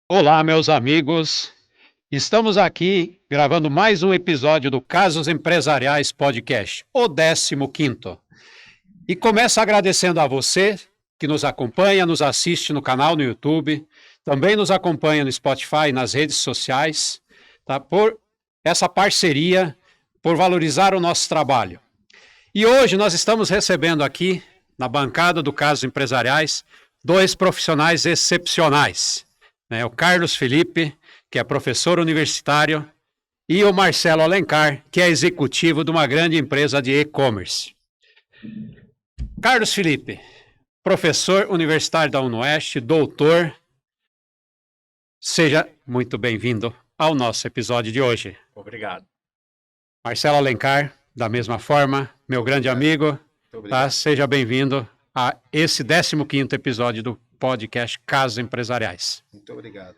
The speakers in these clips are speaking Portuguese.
Olá, meus amigos. Estamos aqui gravando mais um episódio do Casos Empresariais Podcast, o 15º. E começo agradecendo a você que nos acompanha, nos assiste no canal no YouTube, também nos acompanha no Spotify, nas redes sociais, tá? Por essa parceria, por valorizar o nosso trabalho. E hoje nós estamos recebendo aqui, na bancada do Casos Empresariais, dois profissionais excepcionais. O Carlos Felipe, que é professor universitário, e o Marcelo Alencar, que é executivo de uma grande empresa de e-commerce. Carlos Felipe, professor universitário da UniOeste, doutor, seja muito bem-vindo ao nosso episódio de hoje. Obrigado. Marcelo Alencar, da mesma forma, meu grande amigo, tá? Seja bem-vindo a esse 15º episódio do podcast Casos Empresariais. Muito obrigado.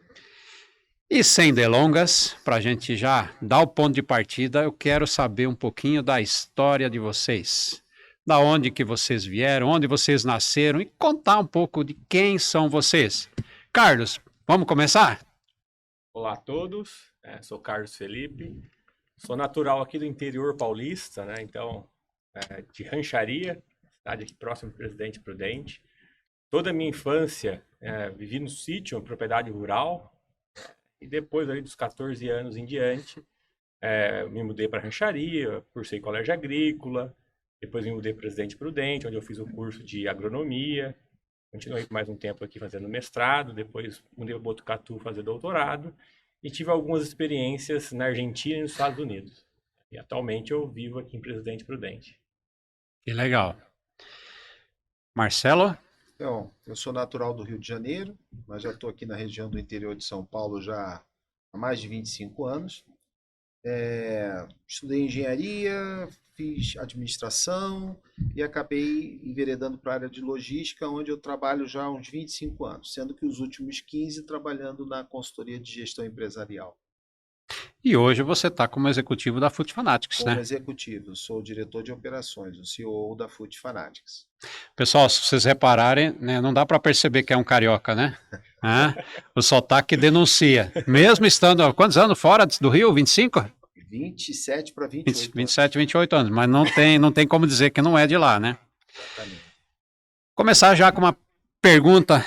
E sem delongas, para a gente já dar o ponto de partida, eu quero saber um pouquinho da história de vocês. Da onde que vocês vieram, onde vocês nasceram e contar um pouco de quem são vocês. Carlos, vamos começar? Olá a todos, sou Carlos Felipe, sou natural aqui do interior paulista, né? Então, de Rancharia, cidade aqui próximo do Presidente Prudente. Toda a minha infância vivi no sítio, uma propriedade rural, e depois ali dos 14 anos em diante, me mudei para Rancharia, cursei colégio agrícola, depois me mudei para Presidente Prudente, onde eu fiz o curso de agronomia, continuei mais um tempo aqui fazendo mestrado, depois mudei para Botucatu fazer doutorado, e tive algumas experiências na Argentina e nos Estados Unidos. E atualmente eu vivo aqui em Presidente Prudente. Que legal. Marcelo? Então, eu sou natural do Rio de Janeiro, mas já estou aqui na região do interior de São Paulo já há mais de 25 anos. Estudei engenharia, fiz administração e acabei enveredando para a área de logística, onde eu trabalho já há uns 25 anos, sendo que os últimos 15 trabalhando na consultoria de gestão empresarial. E hoje você está como executivo da Food Fanatics, né? Como executivo, sou o diretor de operações, o CEO da Food Fanatics. Pessoal, se vocês repararem, né, não dá para perceber que é um carioca, né? O sotaque denuncia. Mesmo estando há quantos anos fora do Rio? 25? 27 para 28 27, 28 anos, mas não tem como dizer que não é de lá, né? Exatamente. Começar já com uma pergunta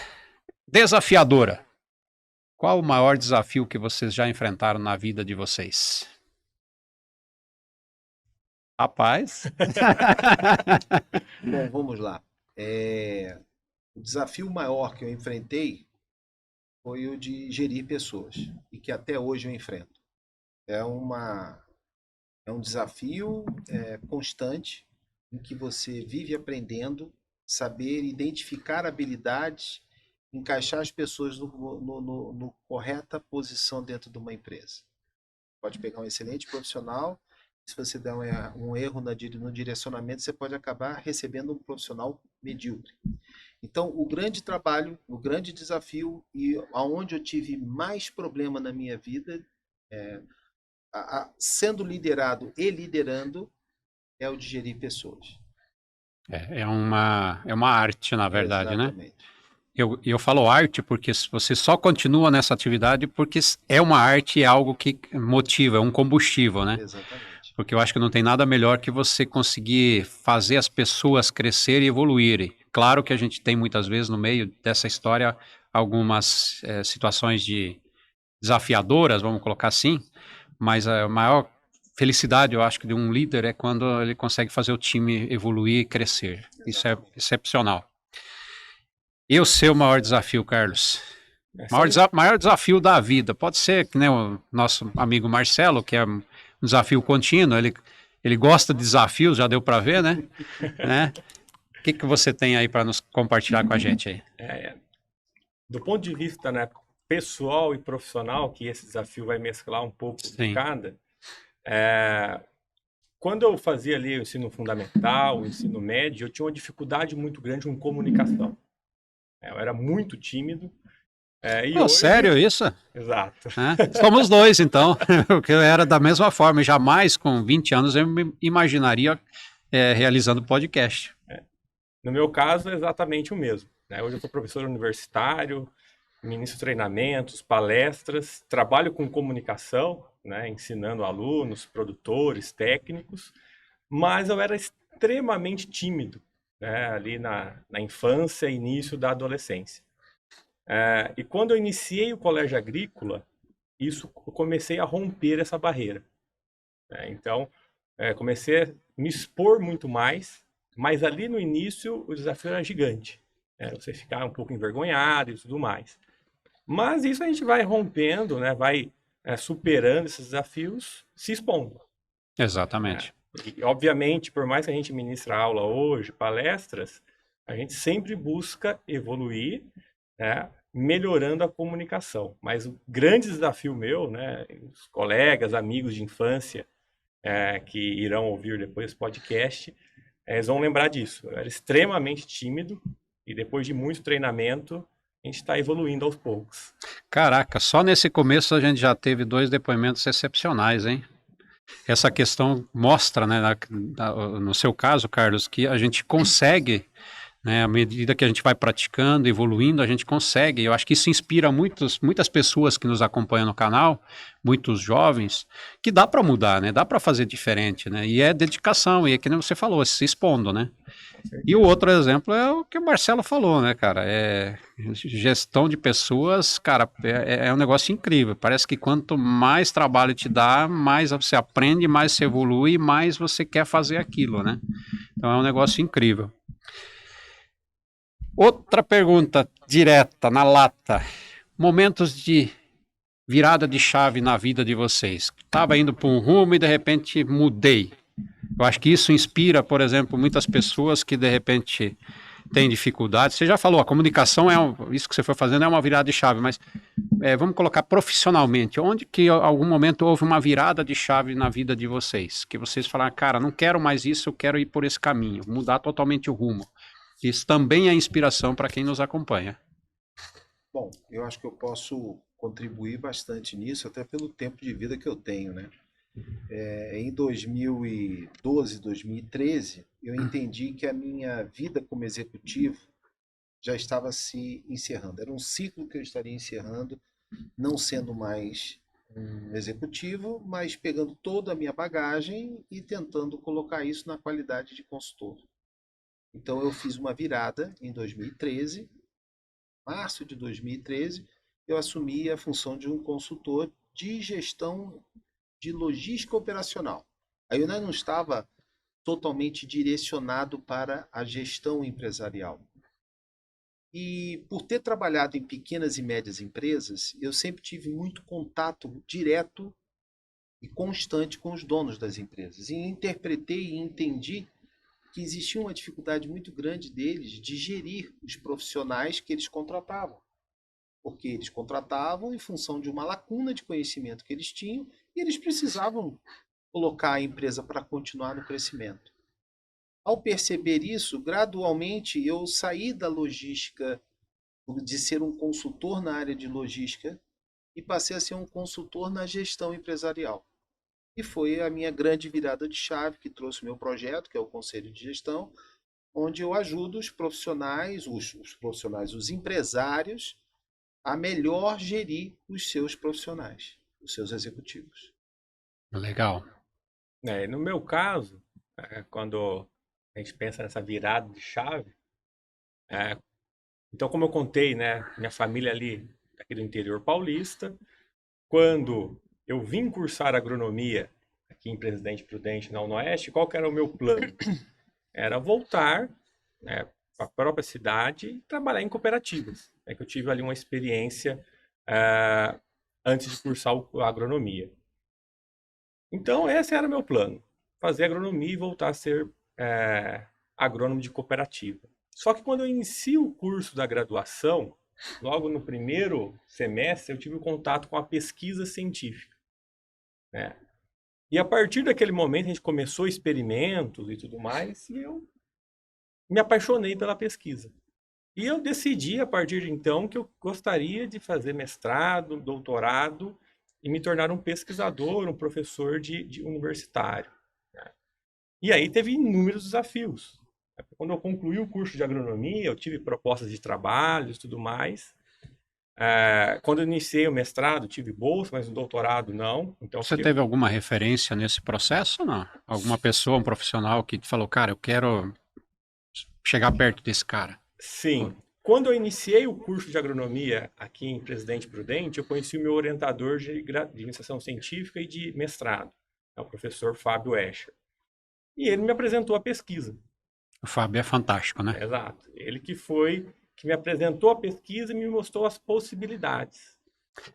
desafiadora. Qual o maior desafio que vocês já enfrentaram na vida de vocês? Rapaz. Bom, vamos lá. O desafio maior que eu enfrentei foi o de gerir pessoas e que até hoje eu enfrento. É um desafio constante em que você vive aprendendo, saber identificar habilidades, encaixar as pessoas no correta posição dentro de uma empresa. Pode pegar um excelente profissional, se você der um erro no direcionamento, você pode acabar recebendo um profissional medíocre. Então, o grande trabalho, o grande desafio e aonde eu tive mais problema na minha vida, sendo liderado e liderando, é o de gerir pessoas. É uma arte, na verdade, né? Exatamente. Eu falo arte porque você só continua nessa atividade porque é uma arte e é algo que motiva, é um combustível, né? Exatamente. Porque eu acho que não tem nada melhor que você conseguir fazer as pessoas crescerem e evoluírem. Claro que a gente tem muitas vezes no meio dessa história algumas situações desafiadoras, vamos colocar assim, mas a maior felicidade, eu acho, que de um líder é quando ele consegue fazer o time evoluir e crescer. Exatamente. Isso é excepcional. E o seu maior desafio, Carlos? Maior desafio da vida. Pode ser que, né, o nosso amigo Marcelo, que é um desafio contínuo, ele gosta de desafios, já deu para ver, né? O que você tem aí para nos compartilhar com a gente aí? Do ponto de vista, né, pessoal e profissional, que esse desafio vai mesclar um pouco de cada, quando eu fazia ali o ensino fundamental, o ensino médio, eu tinha uma dificuldade muito grande com comunicação. Eu era muito tímido. Hoje... Sério isso? Exato. Somos dois, então, porque eu era da mesma forma, e jamais com 20 anos eu me imaginaria realizando podcast. No meu caso, é exatamente o mesmo. Hoje eu sou professor universitário, ministro treinamentos, palestras, trabalho com comunicação, né, ensinando alunos, produtores, técnicos, mas eu era extremamente tímido, né, ali na infância e início da adolescência. E quando eu iniciei o colégio agrícola, eu comecei a romper essa barreira. Então, comecei a me expor muito mais, mas ali no início o desafio era gigante. Você ficar um pouco envergonhado e tudo mais. Mas isso a gente vai rompendo, né? Vai superando esses desafios, se expondo. Exatamente. E, obviamente, por mais que a gente ministre aula hoje, palestras, a gente sempre busca evoluir, né? Melhorando a comunicação. Mas o grande desafio meu, né? Os colegas, amigos de infância que irão ouvir depois esse podcast, eles vão lembrar disso. Eu era extremamente tímido e depois de muito treinamento, a gente está evoluindo aos poucos. Caraca, só nesse começo a gente já teve 2 depoimentos excepcionais, hein? Essa questão mostra, né, no seu caso, Carlos, que a gente consegue, né, à medida que a gente vai praticando, evoluindo, a gente consegue. Eu acho que isso inspira muitas pessoas que nos acompanham no canal, muitos jovens, que dá para mudar, né? Dá para fazer diferente, né? E é dedicação, e é que nem você falou, se expondo, né? E o outro exemplo é o que o Marcelo falou, né, cara? Gestão de pessoas, cara, é um negócio incrível. Parece que quanto mais trabalho te dá, mais você aprende, mais você evolui, mais você quer fazer aquilo, né? Então é um negócio incrível. Outra pergunta direta, na lata. Momentos de virada de chave na vida de vocês. Estava indo para um rumo e de repente mudei. Eu acho que isso inspira, por exemplo, muitas pessoas que de repente têm dificuldade. Você já falou, a comunicação isso que você foi fazendo é uma virada de chave, mas vamos colocar profissionalmente. Onde que em algum momento houve uma virada de chave na vida de vocês? Que vocês falaram, cara, não quero mais isso, eu quero ir por esse caminho, mudar totalmente o rumo. Isso também é inspiração para quem nos acompanha. Bom, eu acho que eu posso contribuir bastante nisso, até pelo tempo de vida que eu tenho, né? Em 2012, 2013, eu entendi que a minha vida como executivo já estava se encerrando. Era um ciclo que eu estaria encerrando, não sendo mais um executivo, mas pegando toda a minha bagagem e tentando colocar isso na qualidade de consultor. Então eu fiz uma virada em 2013, março de 2013, eu assumi a função de um consultor de gestão de logística operacional. Aí eu ainda não estava totalmente direcionado para a gestão empresarial. E por ter trabalhado em pequenas e médias empresas, eu sempre tive muito contato direto e constante com os donos das empresas. E interpretei e entendi que existia uma dificuldade muito grande deles de gerir os profissionais que eles contratavam. Porque eles contratavam em função de uma lacuna de conhecimento que eles tinham e eles precisavam colocar a empresa para continuar no crescimento. Ao perceber isso, gradualmente eu saí da logística, de ser um consultor na área de logística, e passei a ser um consultor na gestão empresarial. E foi a minha grande virada de chave que trouxe o meu projeto, que é o Conselho de Gestão, onde eu ajudo os profissionais, os empresários, a melhor gerir os seus profissionais, os seus executivos. Legal. No meu caso, quando a gente pensa nessa virada de chave, então como eu contei, né, minha família ali, aqui do interior paulista, quando eu vim cursar agronomia aqui em Presidente Prudente, na UnoOeste, qual que era o meu plano? Era voltar, né, para a própria cidade e trabalhar em cooperativas. É que eu tive ali uma experiência antes de cursar a agronomia. Então, esse era o meu plano. Fazer agronomia e voltar a ser agrônomo de cooperativa. Só que quando eu inicio o curso da graduação, logo no primeiro semestre, eu tive contato com a pesquisa científica, né? E a partir daquele momento, a gente começou experimentos e tudo mais, e eu me apaixonei pela pesquisa. E eu decidi, a partir de então, que eu gostaria de fazer mestrado, doutorado e me tornar um pesquisador, um professor de universitário, né? E aí teve inúmeros desafios. Quando eu concluí o curso de agronomia, eu tive propostas de trabalho e tudo mais. Quando eu iniciei o mestrado, tive bolsa, mas no doutorado não. Então, Você teve alguma referência nesse processo ou não? Alguma pessoa, um profissional que te falou, cara, eu quero chegar perto desse cara? sim. Quando eu iniciei o curso de agronomia aqui em Presidente Prudente, eu conheci o meu orientador de iniciação científica e de mestrado, é o professor Fábio Escher. E ele me apresentou a pesquisa. O Fábio é fantástico, né? Exato. Ele que me apresentou a pesquisa e me mostrou as possibilidades.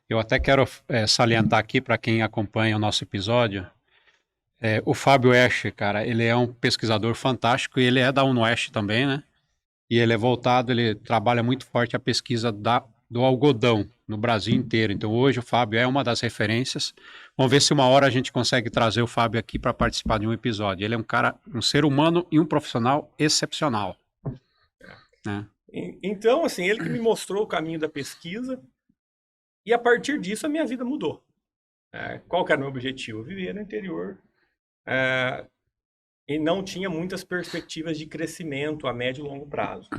Eu até quero salientar aqui para quem acompanha o nosso episódio, o Fábio Escher, cara, ele é um pesquisador fantástico e ele é da UniOeste também, né? E ele é voltado, ele trabalha muito forte a pesquisa do algodão no Brasil inteiro. Então hoje o Fábio é uma das referências. Vamos ver se uma hora a gente consegue trazer o Fábio aqui para participar de um episódio. Ele é um cara, um ser humano e um profissional excepcional, né? Então, assim, ele que me mostrou o caminho da pesquisa e a partir disso a minha vida mudou. Qual que era o meu objetivo? Viver no interior e não tinha muitas perspectivas de crescimento a médio e longo prazo.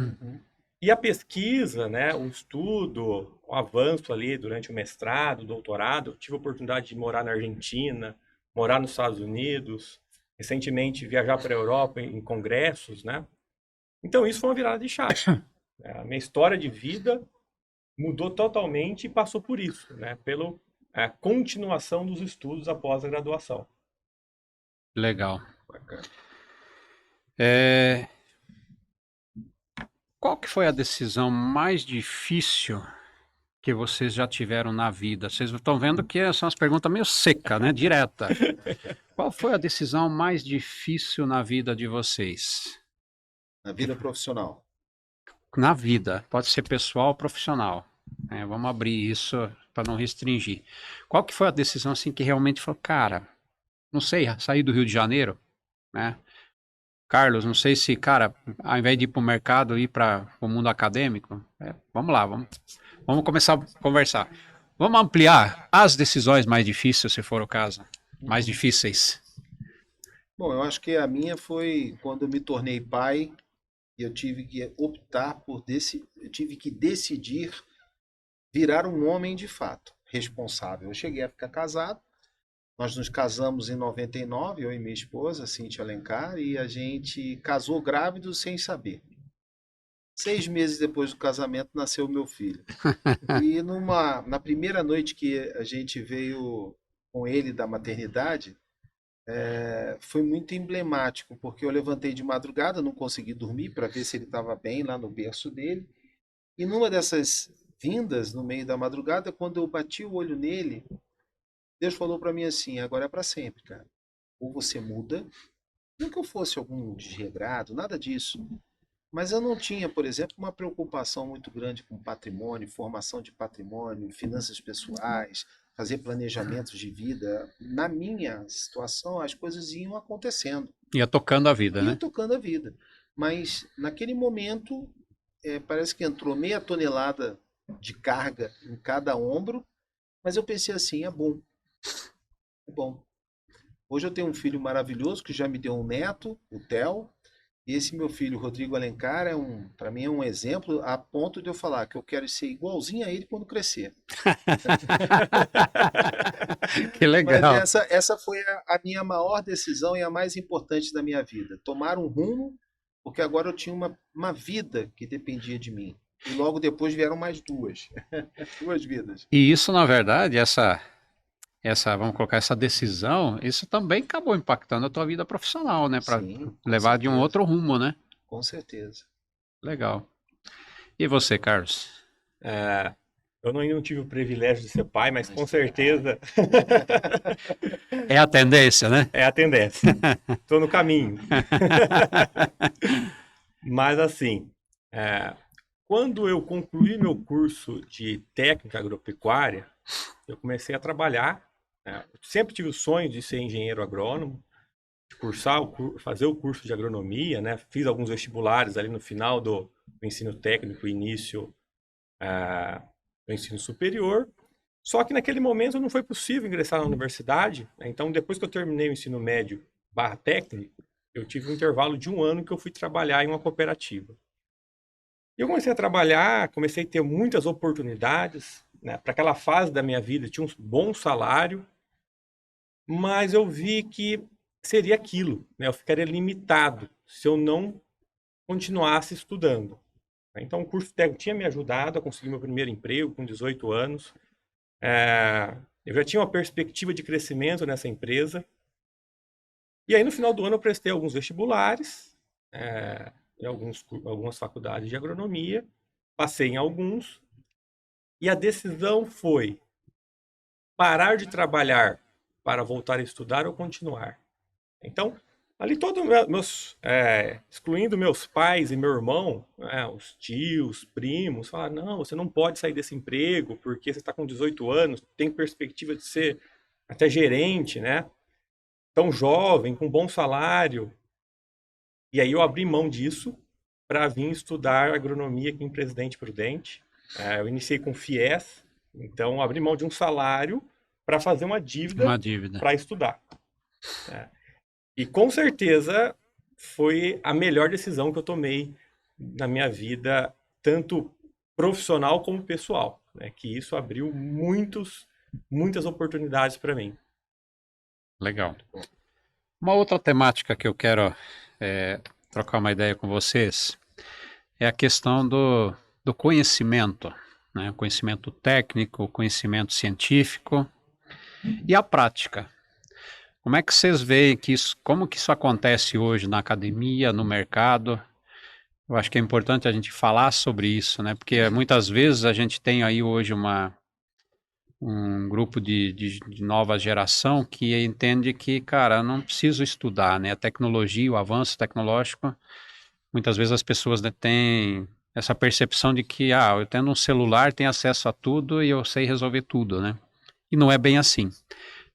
E a pesquisa, né, o estudo, o avanço ali durante o mestrado, o doutorado, tive a oportunidade de morar na Argentina, morar nos Estados Unidos, recentemente viajar para a Europa em congressos, né? Então isso foi uma virada de chave. A minha história de vida mudou totalmente e passou por isso, né? Pela continuação dos estudos após a graduação. Legal. Bacana. Qual que foi a decisão mais difícil que vocês já tiveram na vida? Vocês estão vendo que são as perguntas meio secas, né? Direta. Qual foi a decisão mais difícil na vida de vocês? Na vida profissional. Na vida, pode ser pessoal ou profissional. Vamos abrir isso para não restringir. Qual que foi a decisão assim que realmente falou, cara, não sei, sair do Rio de Janeiro, né? Carlos, não sei se, cara, ao invés de ir para o mercado, ir para o mundo acadêmico, vamos lá, vamos começar a conversar. Vamos ampliar as decisões mais difíceis, se for o caso, mais difíceis. Bom, eu acho que a minha foi quando eu me tornei pai e eu tive que optar eu tive que decidir virar um homem de fato, responsável. Eu cheguei a ficar casado, nós nos casamos em 99, eu e minha esposa, Cíntia Alencar, e a gente casou grávido sem saber. 6 meses depois do casamento nasceu o meu filho. E na primeira noite que a gente veio com ele da maternidade, foi muito emblemático, porque eu levantei de madrugada, não consegui dormir para ver se ele estava bem lá no berço dele. E numa dessas vindas, no meio da madrugada, quando eu bati o olho nele, Deus falou para mim assim, agora é para sempre, cara. Ou você muda, não que eu fosse algum desregrado, nada disso. Mas eu não tinha, por exemplo, uma preocupação muito grande com patrimônio, formação de patrimônio, finanças pessoais, fazer planejamentos de vida. Na minha situação, as coisas iam acontecendo. Ia tocando a vida, né? Ia tocando a vida. Mas naquele momento, parece que entrou meia tonelada de carga em cada ombro, mas eu pensei assim, é bom. É bom. Hoje eu tenho um filho maravilhoso que já me deu um neto, o Theo. E esse meu filho, Rodrigo Alencar, para mim é um exemplo a ponto de eu falar que eu quero ser igualzinho a ele quando crescer. Que legal. Mas essa foi a minha maior decisão e a mais importante da minha vida. Tomar um rumo, porque agora eu tinha uma vida que dependia de mim. E logo depois vieram mais duas. Duas vidas. E isso, na verdade, vamos colocar essa decisão, isso também acabou impactando a tua vida profissional, né? Para Sim, com levar de um certeza. outro rumo, né? Com certeza. Legal. E você, Carlos? Eu não tive o privilégio de ser pai, mas com certeza É a tendência, né? é a tendência. Estou no caminho. Mas assim, quando eu concluí meu curso de técnica agropecuária, eu comecei a trabalhar. Eu sempre tive o sonho de ser engenheiro agrônomo, de fazer o curso de agronomia, né? Fiz alguns vestibulares ali no final do ensino técnico, início do ensino superior. Só que naquele momento não foi possível ingressar na universidade, né? Então, depois que eu terminei o ensino médio / técnico, eu tive um intervalo de 1 ano que eu fui trabalhar em uma cooperativa. E eu comecei a trabalhar, comecei a ter muitas oportunidades, né? Para aquela fase da minha vida, tinha um bom salário, mas eu vi que seria aquilo, né? Eu ficaria limitado se eu não continuasse estudando. Então, o curso técnico tinha me ajudado a conseguir meu primeiro emprego com 18 anos. Eu já tinha uma perspectiva de crescimento nessa empresa. E aí, no final do ano, eu prestei alguns vestibulares, em algumas faculdades de agronomia, passei em alguns, e a decisão foi parar de trabalhar para voltar a estudar ou continuar. Então, ali excluindo meus pais e meu irmão, né, os tios, primos, falaram, não, você não pode sair desse emprego porque você está com 18 anos, tem perspectiva de ser até gerente, né? Tão jovem, com bom salário. E aí eu abri mão disso para vir estudar agronomia aqui em Presidente Prudente. Eu iniciei com FIES, então abri mão de um salário para fazer uma dívida para estudar. E com certeza foi a melhor decisão que eu tomei na minha vida, tanto profissional como pessoal, né? Que isso abriu muitas oportunidades para mim. Legal. Uma outra temática que eu quero trocar uma ideia com vocês é a questão do conhecimento, né? O conhecimento técnico, o conhecimento científico e a prática. Como é que vocês veem como que isso acontece hoje na academia, no mercado? Eu acho que é importante a gente falar sobre isso, né? Porque muitas vezes a gente tem aí hoje um grupo de nova geração que entende que, cara, eu não preciso estudar, né? A tecnologia, o avanço tecnológico, muitas vezes as pessoas, né, têm essa percepção de que, eu tendo um celular, tenho acesso a tudo e eu sei resolver tudo, né? E não é bem assim.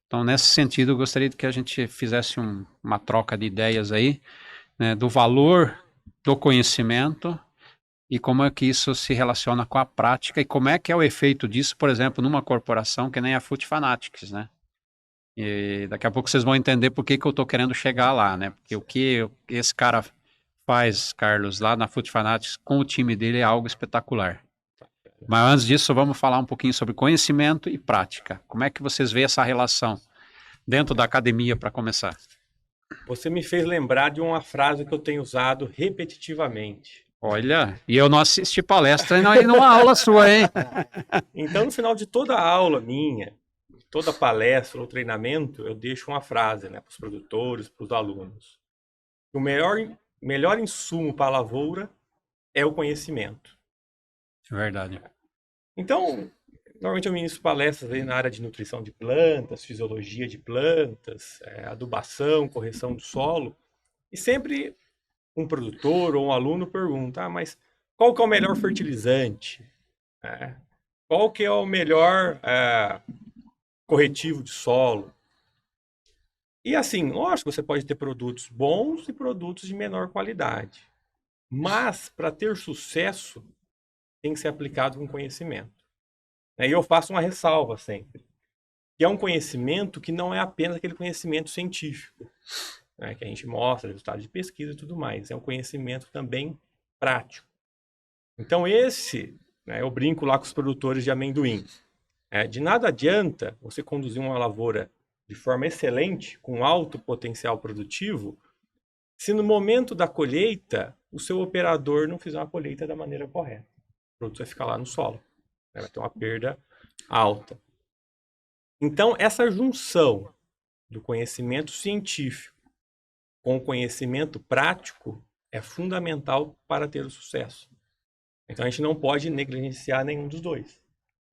Então, nesse sentido, eu gostaria que a gente fizesse uma troca de ideias aí, né, do valor do conhecimento e como é que isso se relaciona com a prática e como é que é o efeito disso, por exemplo, numa corporação que nem a Food Fanatics, né? E daqui a pouco vocês vão entender por que eu estou querendo chegar lá, né? Porque o que esse cara faz, Carlos, lá na Food Fanatics com o time dele é algo espetacular. Mas antes disso, vamos falar um pouquinho sobre conhecimento e prática. Como é que vocês veem essa relação dentro da academia, para começar? Você me fez lembrar de uma frase que eu tenho usado repetitivamente. Olha, e eu não assisti palestra e numa aula sua, hein? Então, no final de toda aula minha, toda palestra ou treinamento, eu deixo uma frase, né, para os produtores, para os alunos. O melhor insumo para a lavoura é o conhecimento. Verdade. Então, normalmente eu ministro palestras aí na área de nutrição de plantas, fisiologia de plantas, adubação, correção do solo. E sempre um produtor ou um aluno pergunta, mas qual que é o melhor fertilizante? Qual que é o melhor corretivo de solo? E assim, lógico, você pode ter produtos bons e produtos de menor qualidade. Mas, para ter sucesso, tem que ser aplicado com conhecimento. E eu faço uma ressalva sempre, que é um conhecimento que não é apenas aquele conhecimento científico, né, que a gente mostra, resultados de pesquisa e tudo mais. É um conhecimento também prático. Então eu brinco lá com os produtores de amendoim. De nada adianta você conduzir uma lavoura de forma excelente, com alto potencial produtivo, se no momento da colheita, o seu operador não fizer uma colheita da maneira correta. O produto vai ficar lá no solo, né? Vai ter uma perda alta. Então, essa junção do conhecimento científico com o conhecimento prático é fundamental para ter o sucesso. Então, a gente não pode negligenciar nenhum dos dois.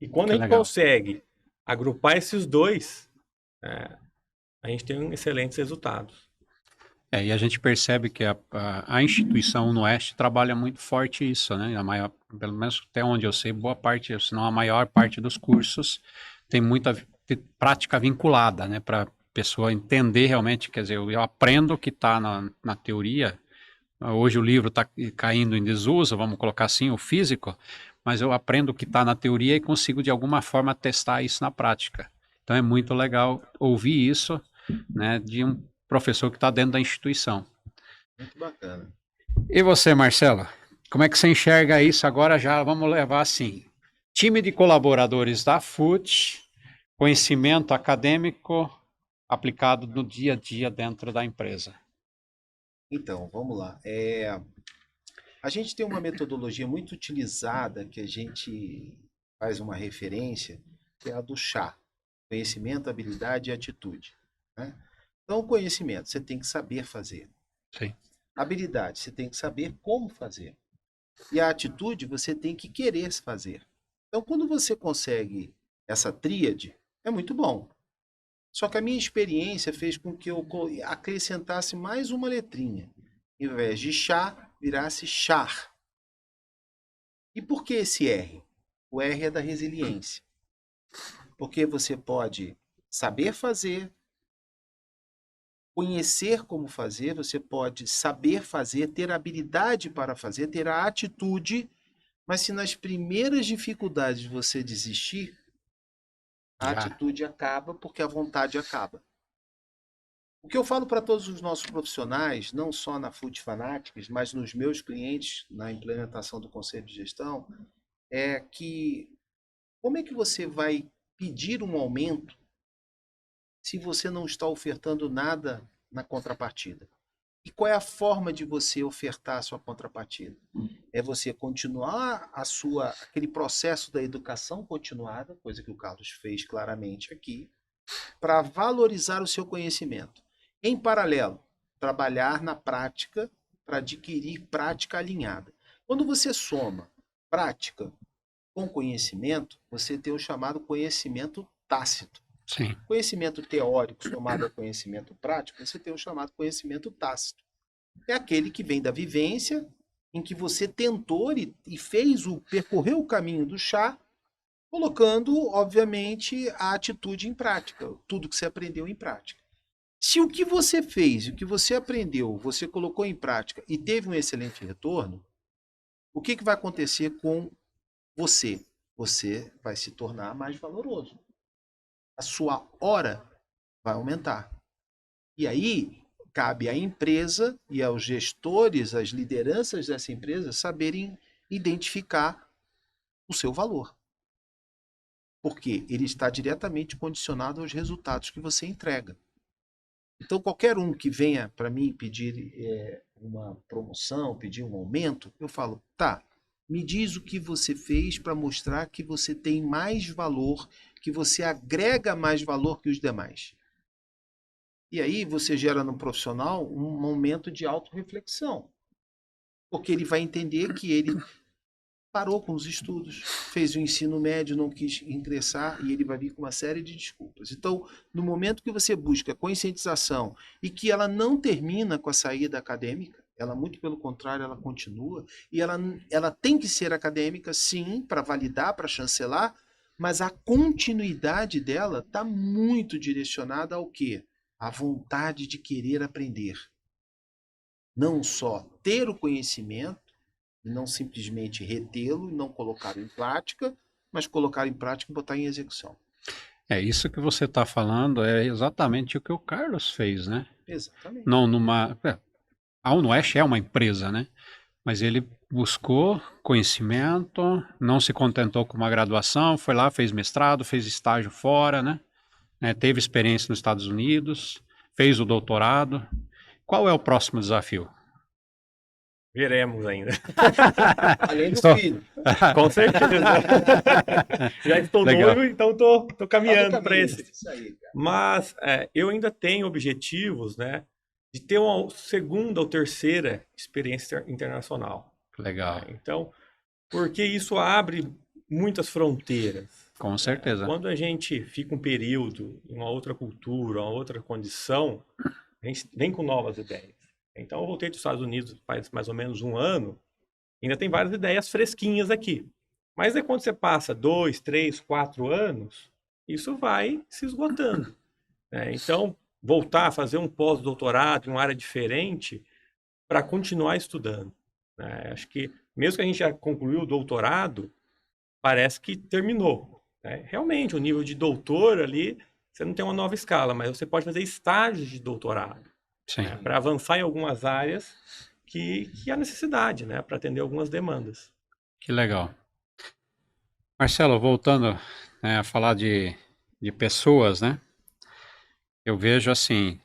E quando a gente consegue agrupar esses dois, a gente tem excelentes resultados. E a gente percebe que a instituição UnoOeste trabalha muito forte isso, né? Pelo menos até onde eu sei, boa parte, se não a maior parte dos cursos tem muita prática vinculada, né? Para a pessoa entender realmente, quer dizer, eu aprendo o que está na teoria. Hoje o livro está caindo em desuso, vamos colocar assim, o físico, mas eu aprendo o que está na teoria e consigo de alguma forma testar isso na prática. Então é muito legal ouvir isso, né, de um professor que está dentro da instituição. Muito bacana. E você, Marcelo? Como é que você enxerga isso agora? Já vamos levar assim. Time de colaboradores da FUT, conhecimento acadêmico aplicado no dia a dia dentro da empresa. Então, vamos lá. A gente tem uma metodologia muito utilizada que a gente faz uma referência, que é a do chá. Conhecimento, habilidade e atitude, né? Então, o conhecimento, você tem que saber fazer. Sim. Habilidade, você tem que saber como fazer. E a atitude, você tem que querer fazer. Então, quando você consegue essa tríade, é muito bom. Só que a minha experiência fez com que eu acrescentasse mais uma letrinha. Em vez de chá, virasse char. E por que esse R? O R é da resiliência. Porque você pode saber fazer, conhecer como fazer, você pode saber fazer, ter habilidade para fazer, ter a atitude, mas se nas primeiras dificuldades você desistir, a Já. atitude acaba porque a vontade acaba. O que eu falo para todos os nossos profissionais, não só na Food Fanatics, mas nos meus clientes na implementação do conselho de gestão, é que como é que você vai pedir um aumento se você não está ofertando nada na contrapartida? E qual é a forma de você ofertar a sua contrapartida? É você continuar aquele processo da educação continuada, coisa que o Carlos fez claramente aqui, para valorizar o seu conhecimento. Em paralelo, trabalhar na prática para adquirir prática alinhada. Quando você soma prática com conhecimento, você tem o chamado conhecimento tácito. Sim. Conhecimento teórico somado ao conhecimento prático, você tem o chamado conhecimento tácito. É aquele que vem da vivência, em que você tentou e percorreu o caminho do chá, colocando, obviamente, a atitude em prática, tudo que você aprendeu em prática. Se o que você fez, o que você aprendeu, você colocou em prática e teve um excelente retorno, o que vai acontecer com você? Você vai se tornar mais valoroso. A sua hora vai aumentar. E aí, cabe à empresa e aos gestores, às lideranças dessa empresa, saberem identificar o seu valor. Porque ele está diretamente condicionado aos resultados que você entrega. Então, qualquer um que venha para mim pedir uma promoção, pedir um aumento, eu falo, tá, me diz o que você fez para mostrar que você tem mais valor, que você agrega mais valor que os demais. E aí você gera no profissional um momento de autorreflexão. Porque ele vai entender que ele parou com os estudos, fez o ensino médio, não quis ingressar e ele vai vir com uma série de desculpas. Então, no momento que você busca conscientização e que ela não termina com a saída acadêmica, ela muito pelo contrário, ela continua e ela tem que ser acadêmica, sim, para validar, para chancelar, mas a continuidade dela está muito direcionada ao quê? A vontade de querer aprender. Não só ter o conhecimento, não simplesmente retê-lo, não colocar em prática, mas colocar em prática e botar em execução. É isso que você está falando, é exatamente o que o Carlos fez, né? Exatamente. Não numa. A UNOeste é uma empresa, né? Mas ele buscou conhecimento, não se contentou com uma graduação, foi lá, fez mestrado, fez estágio fora, né? Teve experiência nos Estados Unidos, fez o doutorado. Qual é o próximo desafio? Veremos ainda. Além do Estou- filho. Com certeza. Já estou Legal. noivo, então estou caminhando Tá no para caminho. esse. Isso aí, cara. Mas eu ainda tenho objetivos, né, de ter uma segunda ou terceira experiência internacional. Legal, Então, porque isso abre muitas fronteiras. com certeza. Quando a gente fica um período em uma outra cultura, uma outra condição, a gente vem com novas ideias. Então, eu voltei dos Estados Unidos faz mais ou menos um ano, ainda tem várias ideias fresquinhas aqui. Mas é quando você passa 2, 3, 4 anos, isso vai se esgotando. Então, voltar a fazer um pós-doutorado em uma área diferente para continuar estudando. Acho que, mesmo que a gente já concluiu o doutorado, parece que terminou. Realmente, o nível de doutor ali, você não tem uma nova escala, mas você pode fazer estágios de doutorado Sim. para avançar em algumas áreas que há necessidade, né, para atender algumas demandas. Que legal. Marcelo, voltando, né, a falar de pessoas, né? Eu vejo assim,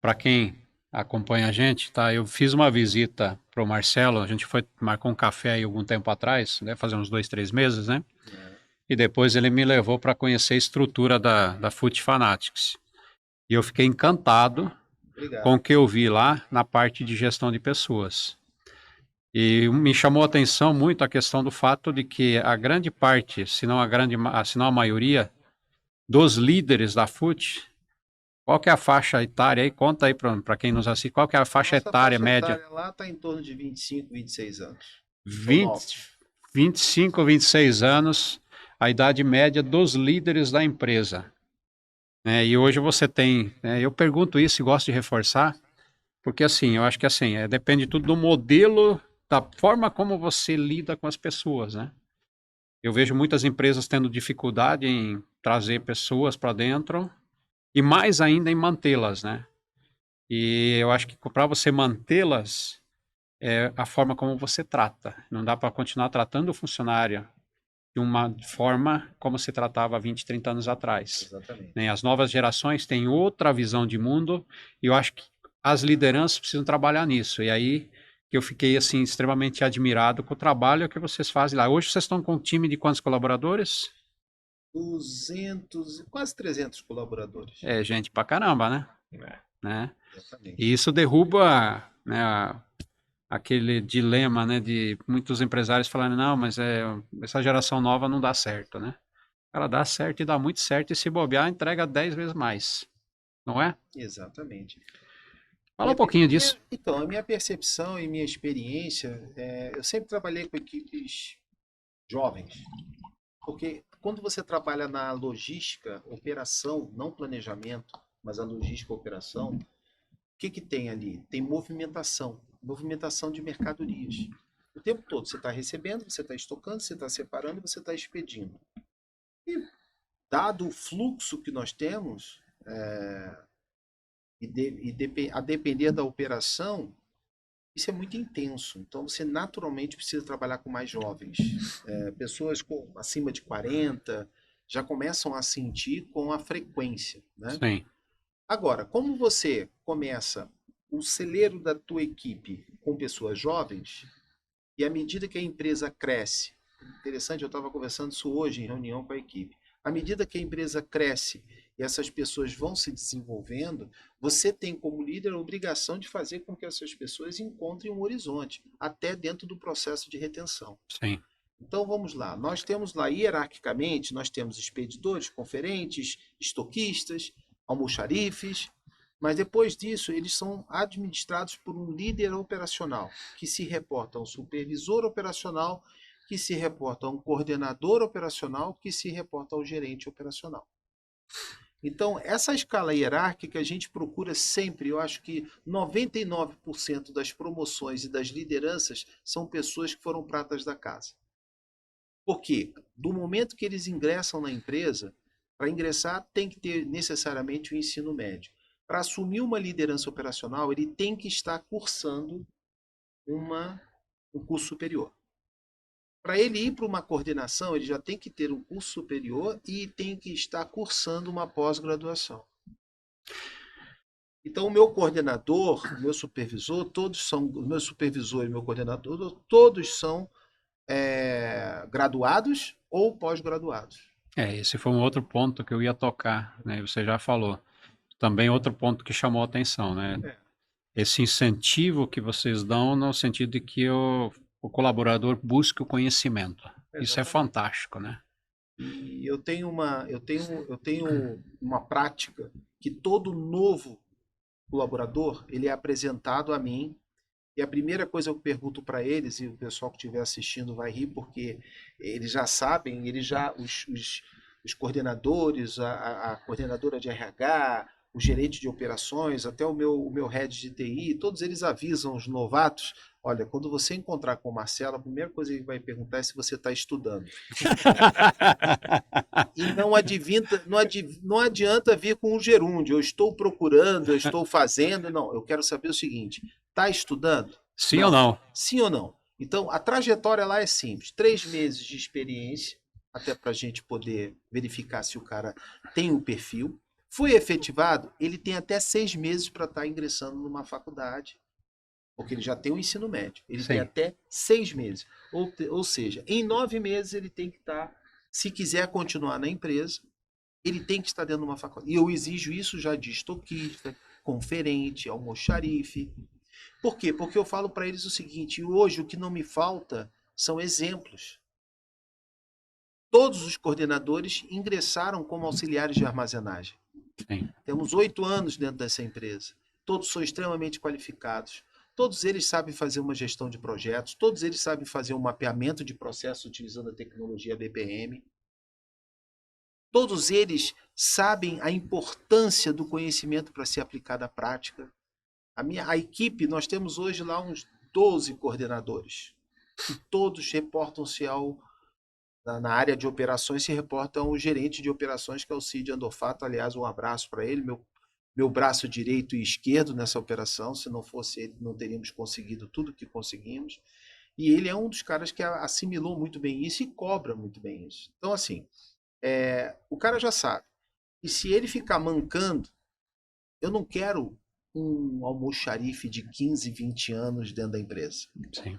para quem acompanha a gente, tá? Eu fiz uma visita para o Marcelo, a gente marcou um café aí algum tempo atrás, né? Fazer uns 2, 3 meses, né? E depois ele me levou para conhecer a estrutura da Foot Fanatics. E eu fiquei encantado Obrigado. com o que eu vi lá na parte de gestão de pessoas. E me chamou a atenção muito a questão do fato de que a grande parte, se não a maioria, dos líderes da FUT, qual que é a faixa etária aí? Conta aí para quem nos assiste, qual que é a faixa Nossa etária faixa média? etária lá está em torno de 25, 26 anos. 20, 25, 26 anos, a idade média dos líderes da empresa. E hoje você tem, eu pergunto isso e gosto de reforçar, porque assim, eu acho que assim, depende tudo do modelo, da forma como você lida com as pessoas, né? Eu vejo muitas empresas tendo dificuldade em trazer pessoas para dentro e mais ainda em mantê-las, né? E eu acho que para você mantê-las é a forma como você trata. Não dá para continuar tratando o funcionário de uma forma como se tratava há 20, 30 anos atrás. Exatamente. Né? As novas gerações têm outra visão de mundo e eu acho que as lideranças precisam trabalhar nisso. E aí que eu fiquei assim extremamente admirado com o trabalho que vocês fazem lá. Hoje vocês estão com um time de quantos colaboradores? 200, quase 300 colaboradores. É gente pra caramba, né? Né? Exatamente. E isso derruba, né, aquele dilema, né, de muitos empresários falando, não, mas essa geração nova não dá certo, né? Ela dá certo e dá muito certo e se bobear, entrega 10 vezes mais, não é? Exatamente. Fala um pouquinho disso. Então, a minha percepção e minha experiência, eu sempre trabalhei com equipes jovens, porque quando você trabalha na logística, operação, não planejamento, mas a logística, operação, o que tem ali? Tem movimentação de mercadorias. O tempo todo você está recebendo, você está estocando, você está separando e você está expedindo. E dado o fluxo que nós temos, a depender da operação, isso é muito intenso. Então você naturalmente precisa trabalhar com mais jovens. Pessoas acima de 40 já começam a sentir com a frequência, né? Sim. Agora, como você começa o celeiro da tua equipe com pessoas jovens, e à medida que a empresa cresce, interessante, eu estava conversando isso hoje em reunião com a equipe, à medida que a empresa cresce e essas pessoas vão se desenvolvendo, você tem como líder a obrigação de fazer com que essas pessoas encontrem um horizonte, até dentro do processo de retenção. Sim. Então vamos lá, nós temos lá hierarquicamente, nós temos expedidores, conferentes, estoquistas, almoxarifes, mas depois disso eles são administrados por um líder operacional, que se reporta a um supervisor operacional, que se reporta a um coordenador operacional, que se reporta ao gerente operacional. Então, essa escala hierárquica a gente procura sempre, eu acho que 99% das promoções e das lideranças são pessoas que foram pratas da casa. Por quê? Do momento que eles ingressam na empresa, para ingressar tem que ter necessariamente o ensino médio. Para assumir uma liderança operacional, ele tem que estar cursando um curso superior. Para ele ir para uma coordenação, ele já tem que ter um curso superior e tem que estar cursando uma pós-graduação. Então, o meu coordenador, o meu supervisor, o meu supervisor e meu coordenador, todos são graduados ou pós-graduados. Esse foi um outro ponto que eu ia tocar, né? Você já falou. Também outro ponto que chamou a atenção, né? Esse incentivo que vocês dão no sentido de que o colaborador busque o conhecimento. Exatamente. Isso é fantástico, né? E eu tenho uma prática que todo novo colaborador, ele é apresentado a mim, e a primeira coisa que eu pergunto para eles, e o pessoal que estiver assistindo vai rir, porque eles já sabem, os coordenadores, a coordenadora de RH, o gerente de operações, até o meu head de TI, todos eles avisam os novatos, olha, quando você encontrar com o Marcelo, a primeira coisa que ele vai perguntar é se você está estudando. E não adianta vir com um gerúndio, eu estou procurando, eu estou fazendo, não, eu quero saber o seguinte, Está estudando? Sim ou não? Sim ou não? Então, a trajetória lá é simples. 3 meses de experiência, até para a gente poder verificar se o cara tem o perfil. Foi efetivado, ele tem até 6 meses para estar ingressando numa faculdade, porque ele já tem o ensino médio. Ele tem Sim. até 6 meses. Ou seja, em 9 meses ele tem que estar, se quiser continuar na empresa, ele tem que estar dentro de uma faculdade. E eu exijo isso já de estoquista, conferente, almoxarife. Por quê? Porque eu falo para eles o seguinte: hoje o que não me falta são exemplos. Todos os coordenadores ingressaram como auxiliares de armazenagem. Sim. Temos 8 anos dentro dessa empresa. Todos são extremamente qualificados. Todos eles sabem fazer uma gestão de projetos. Todos eles sabem fazer um mapeamento de processos utilizando a tecnologia BPM. Todos eles sabem a importância do conhecimento para ser aplicado à prática. A equipe, nós temos hoje lá uns 12 coordenadores. E todos reportam-se na área de operações, se reportam ao gerente de operações, que é o Cid Andofato. Aliás, um abraço para ele, meu braço direito e esquerdo nessa operação. Se não fosse ele, não teríamos conseguido tudo que conseguimos. E ele é um dos caras que assimilou muito bem isso e cobra muito bem isso. Então, assim, o cara já sabe. E se ele ficar mancando, eu não quero um almoxarife de 15, 20 anos dentro da empresa. Sim.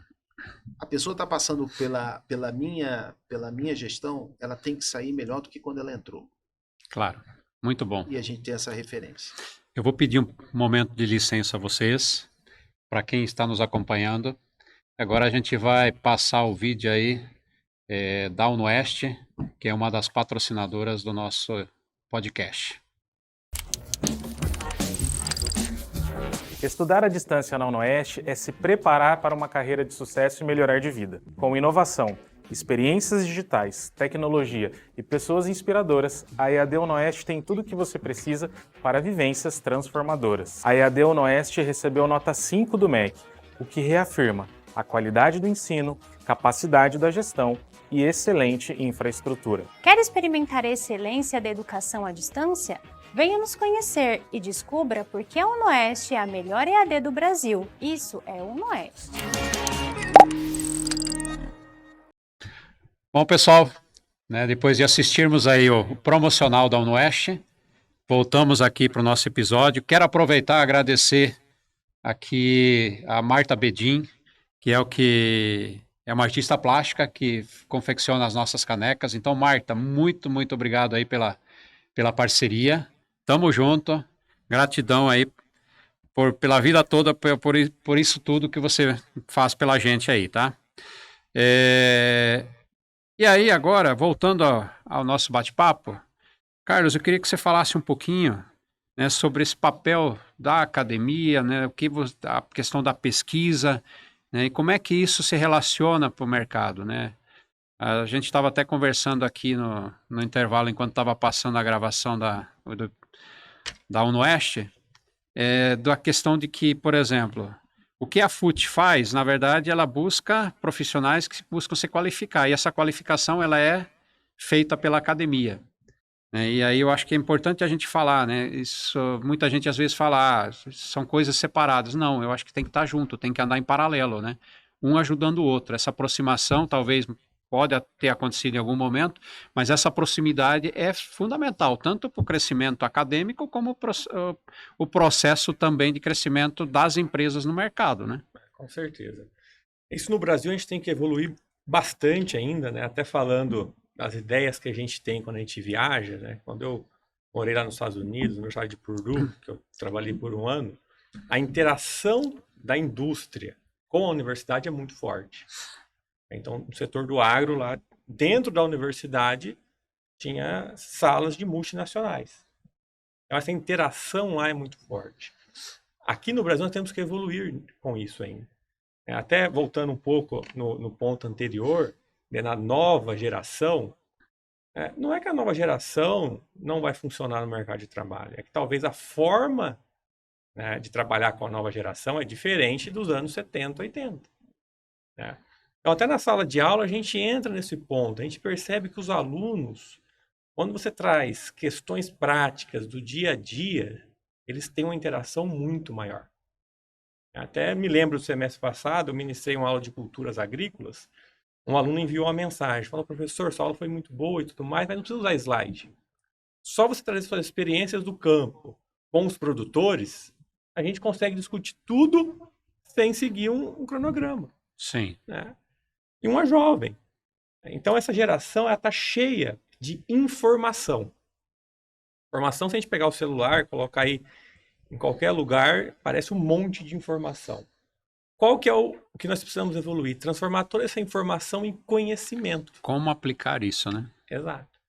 A pessoa está passando pela minha gestão, ela tem que sair melhor do que quando ela entrou. Claro. Muito bom. E a gente tem essa referência. Eu vou pedir um momento de licença a vocês, para quem está nos acompanhando. Agora a gente vai passar o vídeo aí da UnoOeste, que é uma das patrocinadoras do nosso podcast. Estudar à distância na UnoOeste é se preparar para uma carreira de sucesso e melhorar de vida. Com inovação, experiências digitais, tecnologia e pessoas inspiradoras, a EAD UnoOeste tem tudo o que você precisa para vivências transformadoras. A EAD UnoOeste recebeu nota 5 do MEC, o que reafirma a qualidade do ensino, capacidade da gestão e excelente infraestrutura. Quer experimentar a excelência da educação à distância? Venha nos conhecer e descubra por que a UnoOeste é a melhor EAD do Brasil. Isso é UnoOeste. Bom, pessoal, né, depois de assistirmos aí o promocional da UnoOeste, voltamos aqui para o nosso episódio. Quero aproveitar e agradecer aqui a Marta Bedin, que é uma artista plástica que confecciona as nossas canecas. Então, Marta, muito, muito obrigado aí pela parceria. Tamo junto. Gratidão aí pela vida toda, por isso tudo que você faz pela gente aí, tá? E aí, agora, voltando ao nosso bate-papo, Carlos, eu queria que você falasse um pouquinho, né, sobre esse papel da academia, né, a questão da pesquisa, né, e como é que isso se relaciona para o mercado, né? A gente estava até conversando aqui no intervalo, enquanto estava passando a gravação da UnoOeste, da questão de que, por exemplo, o que a FUT faz, na verdade, ela busca profissionais que buscam se qualificar, e essa qualificação ela é feita pela academia. Né? E aí eu acho que é importante a gente falar, né? Isso, muita gente às vezes fala, são coisas separadas. Não, eu acho que tem que estar junto, tem que andar em paralelo, né? Um ajudando o outro. Essa aproximação talvez pode ter acontecido em algum momento, mas essa proximidade é fundamental, tanto para o crescimento acadêmico, como o processo também de crescimento das empresas no mercado, né? Com certeza. Isso no Brasil a gente tem que evoluir bastante ainda, né? Até falando das ideias que a gente tem quando a gente viaja, né? Quando eu morei lá nos Estados Unidos, no estado de Purdue, que eu trabalhei por um ano, a interação da indústria com a universidade é muito forte. Então, no setor do agro, lá dentro da universidade, tinha salas de multinacionais. Então, essa interação lá é muito forte. Aqui no Brasil, nós temos que evoluir com isso ainda. Até voltando um pouco no ponto anterior, né, na nova geração, não é que a nova geração não vai funcionar no mercado de trabalho, é que talvez a forma, né, de trabalhar com a nova geração é diferente dos anos 70, 80. Né? Então, até na sala de aula, a gente entra nesse ponto, a gente percebe que os alunos, quando você traz questões práticas do dia a dia, eles têm uma interação muito maior. Até me lembro do semestre passado, eu ministrei uma aula de culturas agrícolas, um aluno enviou uma mensagem, falou, professor, sua aula foi muito boa e tudo mais, mas não precisa usar slide. Só você trazer suas experiências do campo com os produtores, a gente consegue discutir tudo sem seguir um cronograma. Sim. Né? E uma jovem. Então, essa geração está cheia de informação. Informação, se a gente pegar o celular, colocar aí em qualquer lugar, parece um monte de informação. Qual que é o que nós precisamos evoluir? Transformar toda essa informação em conhecimento. Como aplicar isso, né? Exato.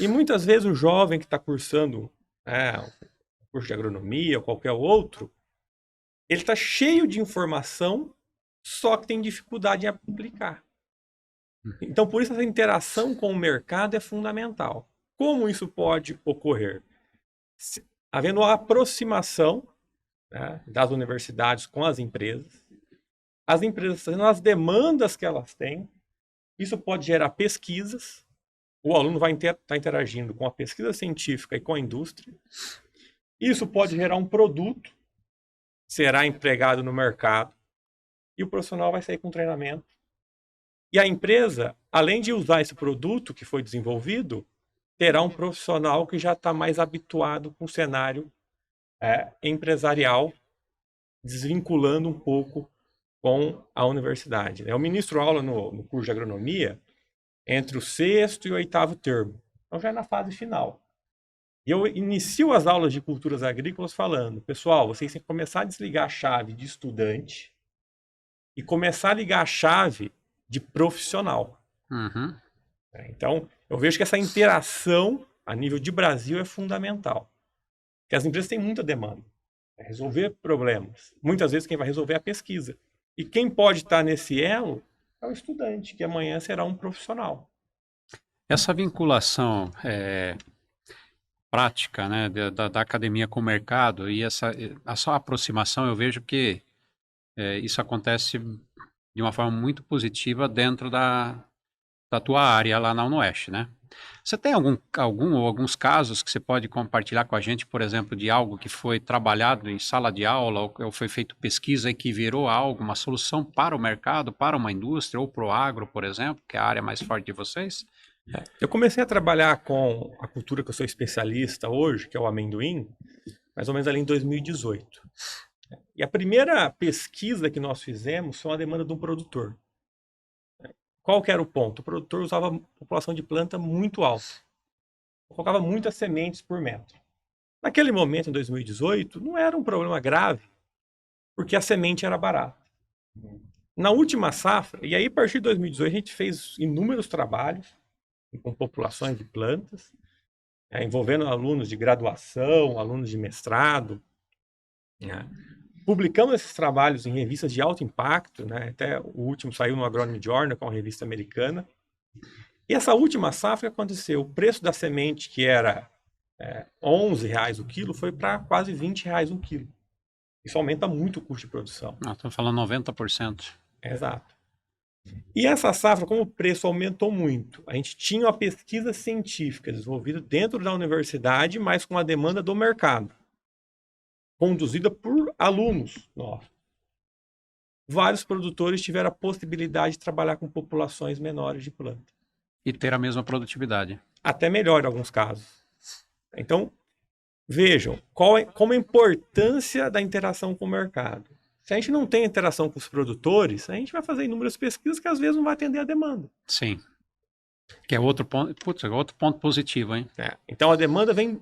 E muitas vezes o jovem que está cursando um curso de agronomia ou qualquer outro, ele está cheio de informação, só que tem dificuldade em aplicar. Então, por isso, essa interação com o mercado é fundamental. Como isso pode ocorrer? Havendo a aproximação, né, das universidades com as empresas fazendo as demandas que elas têm, isso pode gerar pesquisas, o aluno vai estar interagindo com a pesquisa científica e com a indústria, isso pode gerar um produto, será empregado no mercado, e o profissional vai sair com treinamento. E a empresa, além de usar esse produto que foi desenvolvido, terá um profissional que já está mais habituado com o cenário empresarial, desvinculando um pouco com a universidade. Eu ministro aula no curso de agronomia entre o 6º e o 8º termo. Então já é na fase final. E eu inicio as aulas de culturas agrícolas falando, pessoal, vocês têm que começar a desligar a chave de estudante e começar a ligar a chave de profissional. Uhum. Então, eu vejo que essa interação a nível de Brasil é fundamental. Porque as empresas têm muita demanda. Resolver problemas. Muitas vezes quem vai resolver é a pesquisa. E quem pode estar nesse elo é o estudante, que amanhã será um profissional. Essa vinculação prática, né, da academia com o mercado e a sua aproximação, eu vejo que isso acontece de uma forma muito positiva dentro da tua área lá na UnoOeste, né? Você tem alguns casos que você pode compartilhar com a gente, por exemplo, de algo que foi trabalhado em sala de aula ou foi feito pesquisa e que virou algo, uma solução para o mercado, para uma indústria ou para o agro, por exemplo, que é a área mais forte de vocês? Eu comecei a trabalhar com a cultura que eu sou especialista hoje, que é o amendoim, mais ou menos ali em 2018. E a primeira pesquisa que nós fizemos foi uma demanda de um produtor. Qual que era o ponto? O produtor usava uma população de planta muito alta. Colocava muitas sementes por metro. Naquele momento, em 2018, não era um problema grave, porque a semente era barata. Na última safra, e aí a partir de 2018 a gente fez inúmeros trabalhos com populações de plantas, envolvendo alunos de graduação, alunos de mestrado. Publicamos esses trabalhos em revistas de alto impacto, né? Até o último saiu no Agronomy Journal, que é uma revista americana. E essa última safra aconteceu, o preço da semente, que era R$11 o quilo, foi para quase R$20 um quilo. Isso aumenta muito o custo de produção. Estou falando 90%. Exato. E essa safra, como o preço aumentou muito, a gente tinha uma pesquisa científica desenvolvida dentro da universidade, mas com a demanda do mercado, conduzida por alunos nossos. Vários produtores tiveram a possibilidade de trabalhar com populações menores de planta. E ter a mesma produtividade. Até melhor em alguns casos. Então, vejam como a importância da interação com o mercado. Se a gente não tem interação com os produtores, a gente vai fazer inúmeras pesquisas que às vezes não vai atender a demanda. Sim. Que é outro ponto, outro ponto positivo, hein? Então a demanda vem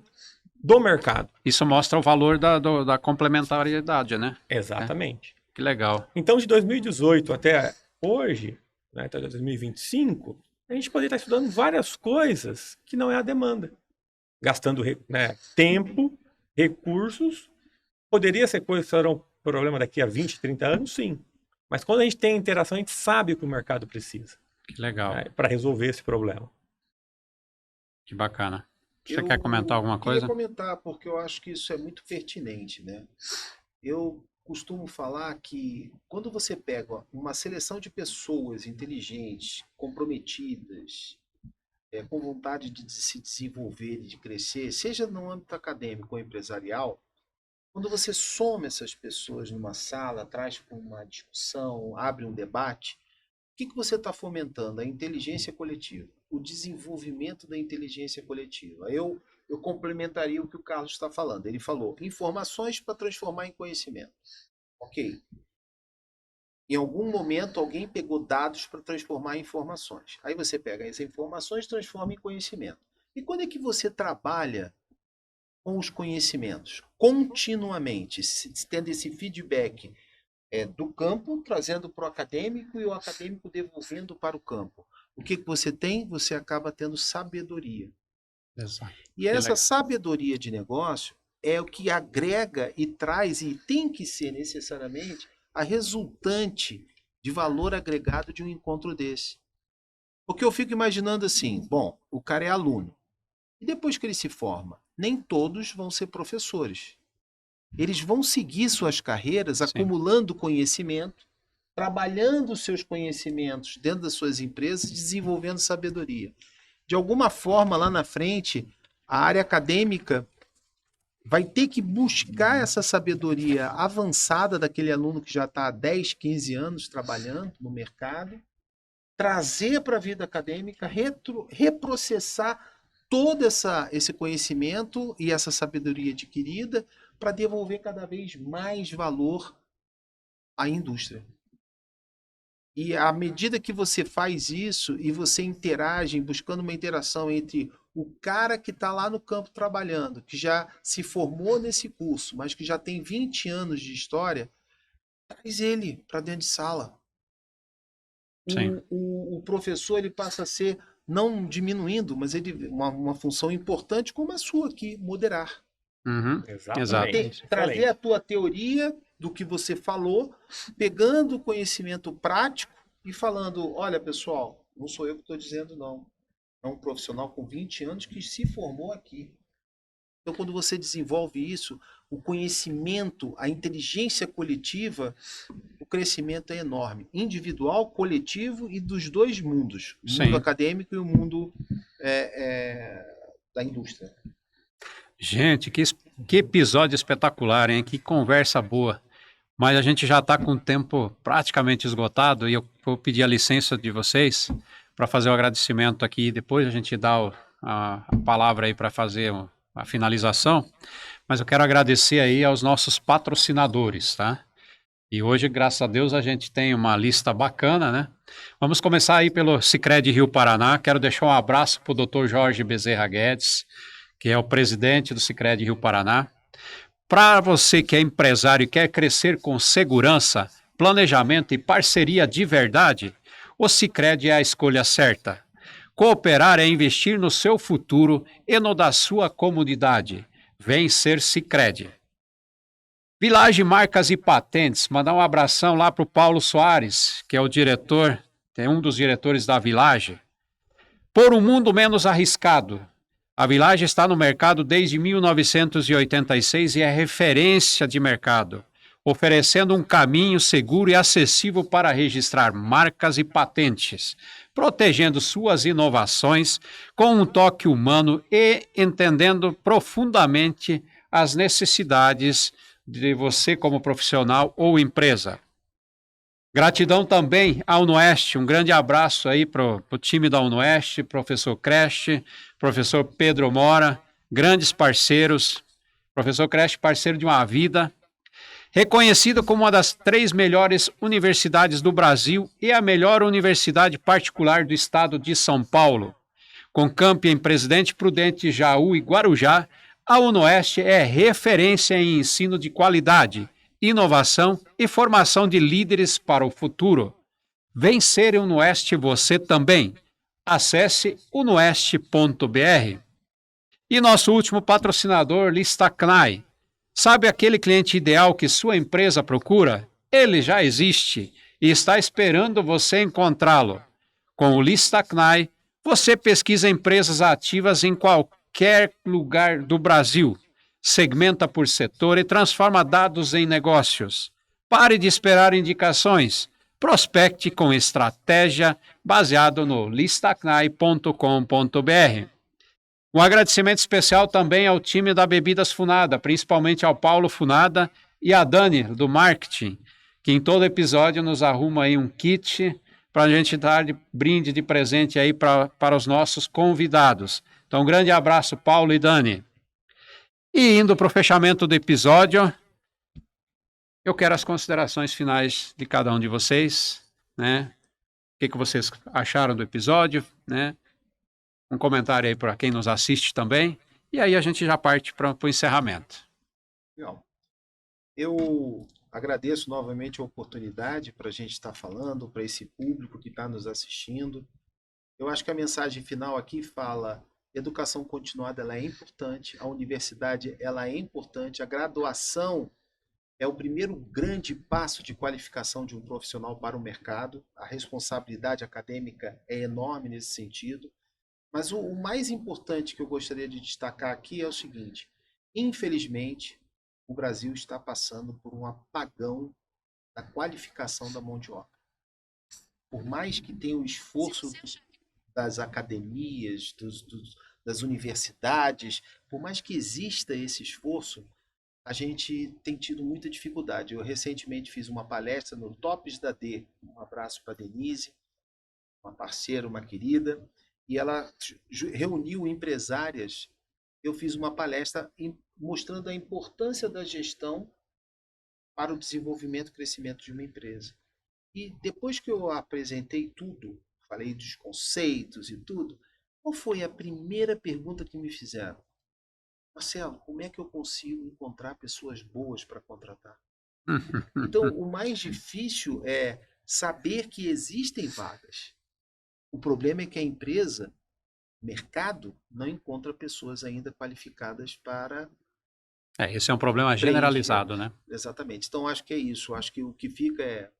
do mercado. Isso mostra o valor da complementariedade, né? Exatamente. Que legal. Então, de 2018 até hoje, né, até 2025, a gente poderia estar estudando várias coisas que não é a demanda. Gastando tempo, recursos. Poderia ser coisas que serão problema daqui a 20, 30 anos, sim. Mas quando a gente tem interação, a gente sabe o que o mercado precisa. Que legal. Para resolver esse problema. Que bacana. Você quer comentar alguma coisa? Eu queria comentar, porque eu acho que isso é muito pertinente, né? Eu costumo falar que quando você pega uma seleção de pessoas inteligentes, comprometidas, com vontade de se desenvolver e de crescer, seja no âmbito acadêmico ou empresarial, Quando você soma essas pessoas numa sala, traz para uma discussão, abre um debate, o que você está fomentando? A inteligência coletiva, o desenvolvimento da inteligência coletiva. Eu complementaria o que o Carlos está falando. Ele falou informações para transformar em conhecimento. Ok. Em algum momento, alguém pegou dados para transformar em informações. Aí você pega essas informações e transforma em conhecimento. E quando é que você trabalha com os conhecimentos? Continuamente, tendo esse feedback do campo, trazendo para o acadêmico e o acadêmico devolvendo para o campo. O que você tem? Você acaba tendo sabedoria. Exato. E essa sabedoria de negócio é o que agrega e traz, e tem que ser necessariamente, a resultante de valor agregado de um encontro desse. Porque eu fico imaginando assim, bom, o cara é aluno. E depois que ele se forma, nem todos vão ser professores. Eles vão seguir suas carreiras acumulando conhecimento, trabalhando seus conhecimentos dentro das suas empresas, desenvolvendo sabedoria. De alguma forma, lá na frente, a área acadêmica vai ter que buscar essa sabedoria avançada daquele aluno que já está há 10, 15 anos trabalhando no mercado, trazer para a vida acadêmica, reprocessar todo esse conhecimento e essa sabedoria adquirida para devolver cada vez mais valor à indústria. E à medida que você faz isso e você interage, buscando uma interação entre o cara que está lá no campo trabalhando, que já se formou nesse curso, mas que já tem 20 anos de história, traz ele para dentro de sala. O professor ele passa a ser, não diminuindo, mas ele uma função importante como a sua aqui, moderar. Uhum. Exatamente. Trazer a tua teoria do que você falou, pegando o conhecimento prático e falando, olha pessoal, não sou eu que estou dizendo não. É um profissional com 20 anos que se formou aqui. Então quando você desenvolve isso, o conhecimento, a inteligência coletiva, o crescimento é enorme. Individual, coletivo e dos dois mundos. O mundo acadêmico e o mundo da indústria. Gente, que episódio espetacular, hein? Que conversa boa. Mas a gente já está com o tempo praticamente esgotado e eu vou pedir a licença de vocês para fazer o agradecimento aqui. Depois a gente dá a palavra aí para fazer a finalização. Mas eu quero agradecer aí aos nossos patrocinadores, tá? E hoje, graças a Deus, a gente tem uma lista bacana, né? Vamos começar aí pelo Sicredi Rio Paraná. Quero deixar um abraço para o Dr. Jorge Bezerra Guedes, que é o presidente do Sicredi Rio Paraná. Para você que é empresário e quer crescer com segurança, planejamento e parceria de verdade, o Sicredi é a escolha certa. Cooperar é investir no seu futuro e no da sua comunidade. Vem ser Sicredi. Village Marcas e Patentes, mandar um abração lá para o Paulo Soares, que é o diretor, é um dos diretores da Village. Por um mundo menos arriscado. A Village está no mercado desde 1986 e é referência de mercado, oferecendo um caminho seguro e acessível para registrar marcas e patentes, protegendo suas inovações com um toque humano e entendendo profundamente as necessidades de você como profissional ou empresa. Gratidão também à Unoeste, um grande abraço aí para o time da Unoeste, professor Creche, professor Pedro Mora, grandes parceiros, professor Creche, parceiro de uma vida, reconhecido como uma das 3 melhores universidades do Brasil e a melhor universidade particular do estado de São Paulo. Com campi em Presidente Prudente, Jaú e Guarujá, a Unoeste é referência em ensino de qualidade, inovação e formação de líderes para o futuro. Vem ser Unoeste você também. Acesse unoeste.br. E nosso último patrocinador, Listacnai. Sabe aquele cliente ideal que sua empresa procura? Ele já existe e está esperando você encontrá-lo. Com o Listacnai, você pesquisa empresas ativas em qualquer lugar do Brasil. Segmenta por setor e transforma dados em negócios. Pare de esperar indicações. Prospecte com estratégia baseado no listacnai.com.br. Um agradecimento especial também ao time da Bebidas Funada, principalmente ao Paulo Funada e a Dani, do marketing, que em todo episódio nos arruma aí um kit para a gente dar de brinde de presente aí para os nossos convidados. Então, um grande abraço, Paulo e Dani. E indo para o fechamento do episódio, eu quero as considerações finais de cada um de vocês, né? O que vocês acharam do episódio, né? Um comentário aí para quem nos assiste também. E aí a gente já parte para o encerramento. Legal. Eu agradeço novamente a oportunidade para a gente estar falando, para esse público que está nos assistindo. Eu acho que a mensagem final aqui fala: educação continuada ela é importante, a universidade ela é importante, a graduação é o primeiro grande passo de qualificação de um profissional para o mercado. A responsabilidade acadêmica é enorme nesse sentido. Mas o mais importante que eu gostaria de destacar aqui é o seguinte: infelizmente, o Brasil está passando por um apagão da qualificação da mão de obra. Por mais que tenha o esforço das academias, das universidades, por mais que exista esse esforço, a gente tem tido muita dificuldade. Eu recentemente fiz uma palestra no Tops da D, um abraço para a Denise, uma parceira, uma querida, e ela reuniu empresárias. Eu fiz uma palestra mostrando a importância da gestão para o desenvolvimento e crescimento de uma empresa. E depois que eu apresentei tudo, falei dos conceitos e tudo, qual foi a primeira pergunta que me fizeram? Marcelo, como é que eu consigo encontrar pessoas boas para contratar? Então, o mais difícil é saber que existem vagas. O problema é que a empresa, mercado, não encontra pessoas ainda qualificadas para... Esse é um problema generalizado, né? Exatamente. Então, acho que é isso. Acho que o que fica é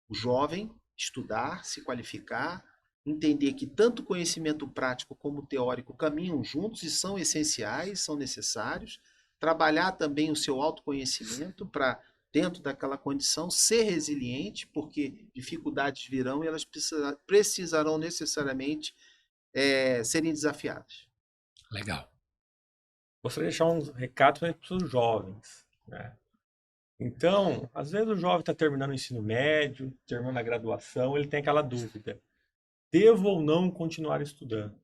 o jovem estudar, se qualificar, entender que tanto conhecimento prático como teórico caminham juntos e são essenciais, são necessários. Trabalhar também o seu autoconhecimento para, dentro daquela condição, ser resiliente, porque dificuldades virão e elas precisarão necessariamente serem desafiadas. Legal. Gostaria de deixar um recado para os jovens, né? Então, às vezes o jovem está terminando o ensino médio, terminando a graduação, ele tem aquela dúvida: devo ou não continuar estudando?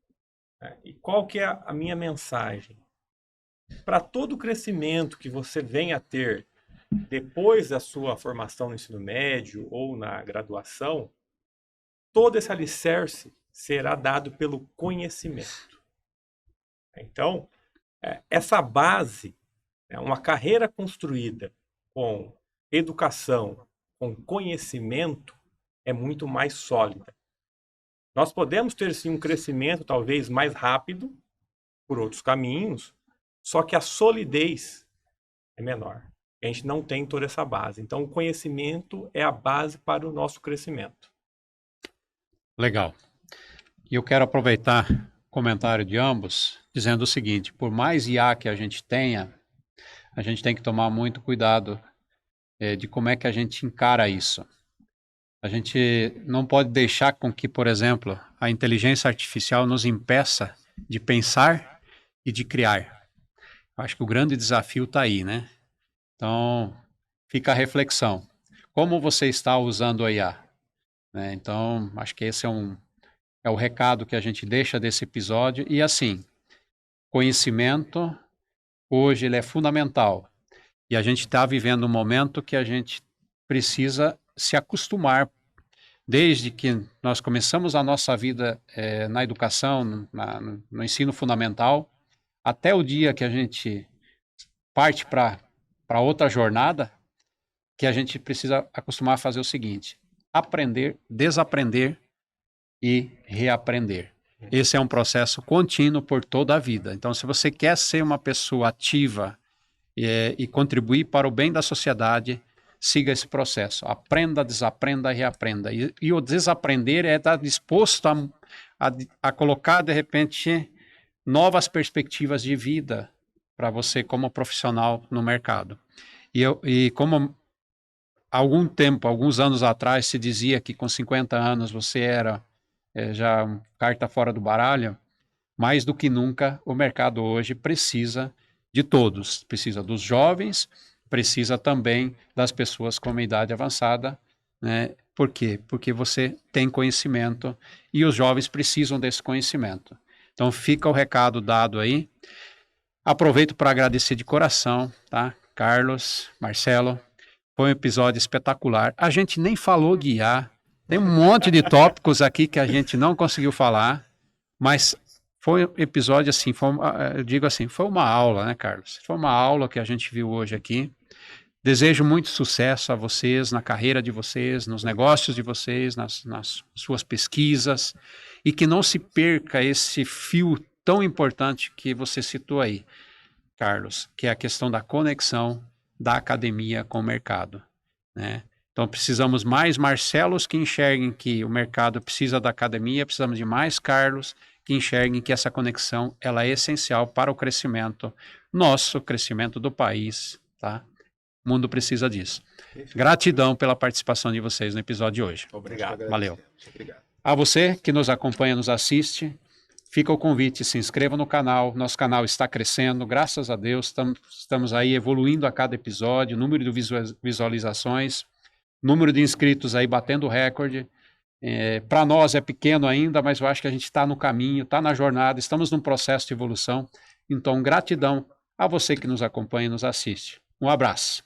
E qual que é a minha mensagem? Para todo o crescimento que você venha a ter depois da sua formação no ensino médio ou na graduação, todo esse alicerce será dado pelo conhecimento. Então, essa base, uma carreira construída com educação, com conhecimento, é muito mais sólida. Nós podemos ter, sim, um crescimento talvez mais rápido, por outros caminhos, só que a solidez é menor. A gente não tem toda essa base. Então, o conhecimento é a base para o nosso crescimento. Legal. E eu quero aproveitar o comentário de ambos, dizendo o seguinte: por mais IA que a gente tenha, a gente tem que tomar muito cuidado de como é que a gente encara isso. A gente não pode deixar com que, por exemplo, a inteligência artificial nos impeça de pensar e de criar. Acho que o grande desafio está aí, né? Então, fica a reflexão. Como você está usando a IA? Então, acho que esse é o recado que a gente deixa desse episódio. E assim, conhecimento, hoje, ele é fundamental. E a gente está vivendo um momento que a gente precisa se acostumar, desde que nós começamos a nossa vida na educação, no ensino fundamental, até o dia que a gente parte para outra jornada, que a gente precisa acostumar a fazer o seguinte: aprender, desaprender e reaprender. Esse é um processo contínuo por toda a vida. Então, se você quer ser uma pessoa ativa e contribuir para o bem da sociedade, siga esse processo. Aprenda, desaprenda e reaprenda. E o desaprender é estar disposto a colocar, de repente, novas perspectivas de vida para você como profissional no mercado. E como alguns anos atrás, se dizia que com 50 anos você era já carta fora do baralho, mais do que nunca, o mercado hoje precisa de todos. Precisa dos jovens, precisa também das pessoas com uma idade avançada, né? Por quê? Porque você tem conhecimento e os jovens precisam desse conhecimento. Então fica o recado dado aí. Aproveito para agradecer de coração, tá? Carlos, Marcelo, foi um episódio espetacular. A gente nem falou de IA, tem um monte de tópicos aqui que a gente não conseguiu falar, mas foi um episódio assim, eu digo assim, foi uma aula, né, Carlos? Foi uma aula que a gente viu hoje aqui. Desejo muito sucesso a vocês, na carreira de vocês, nos negócios de vocês, nas suas pesquisas, e que não se perca esse fio tão importante que você citou aí, Carlos, que é a questão da conexão da academia com o mercado, né? Então precisamos mais Marcelos que enxerguem que o mercado precisa da academia, precisamos de mais Carlos que enxerguem que essa conexão ela é essencial para o crescimento, nosso crescimento do país, tá? O mundo precisa disso. Gratidão pela participação de vocês no episódio de hoje. Obrigado. Valeu. Obrigado. A você que nos acompanha, nos assiste, fica o convite, se inscreva no canal, nosso canal está crescendo, graças a Deus, estamos aí evoluindo a cada episódio, número de visualizações, número de inscritos aí batendo recorde. Para nós é pequeno ainda, mas eu acho que a gente está no caminho, está na jornada, estamos num processo de evolução. Então, gratidão a você que nos acompanha e nos assiste. Um abraço.